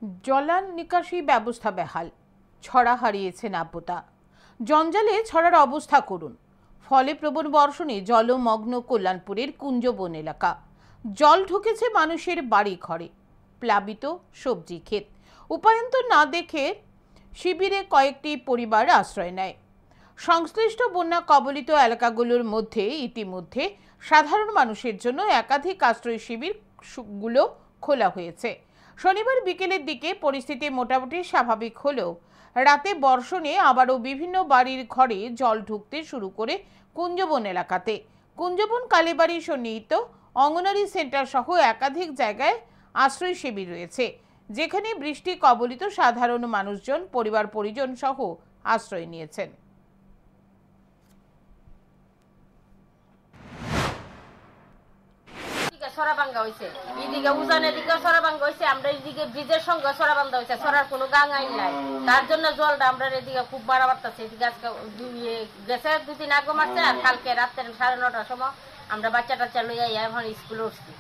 জলান নিকাশি ব্যবস্থা বেহাল, ছড়া হারিয়েছে নাব্যতা। জঞ্জালে ছড়ার অবস্থা করুন। ফলে প্রবল বর্ষণে জলমগ্ন কল্যাণপুরের কুঞ্জবন এলাকা। জল ঢুকেছে মানুষের বাড়ি ঘরে, প্লাবিত সবজি ক্ষেত। উপায়ন্তর না দেখে শিবিরে কয়েকটি পরিবার আশ্রয় নেয়। সংশ্লিষ্ট বন্যা কবলিত এলাকাগুলোর মধ্যে ইতিমধ্যে সাধারণ মানুষের জন্য একাধিক আশ্রয় শিবিরগুলো খোলা হয়েছে। শনিবার বিকেলের দিকে পরিস্থিতি মোটামুটি স্বাভাবিক হলেও রাতে বর্ষণে আবারও বিভিন্ন বাড়ির ঘরে জল ঢুকতে শুরু করে কুঞ্জবন এলাকাতে। কুঞ্জবন কালীবাড়ি সন্নিহিত অঙ্গনারী সেন্টার সহ একাধিক জায়গায় আশ্রয় শিবির রয়েছে, যেখানে বৃষ্টি কবলিত সাধারণ মানুষজন পরিবার পরিজন সহ আশ্রয় নিয়েছেন। সরাবাঙ্গা হয়েছে, এদিকে উজানের দিকে সরাবাঙ্গা হয়েছে, আমরা এদিকে ব্রিজের সঙ্গে সরাবান্ধা হয়েছে, সরার কোনো গাং আইন নাই। তার জন্য জলটা আমরা এদিকে খুব বাড়া বাড়তেছে। এদিকে আজকে গেছে 2-3 আগে মারছে, আর কালকে রাত্রে 9:30টার সময় আমরা বাচ্চা টাচ্চা লইয়া এখন স্কুলে উঠছি।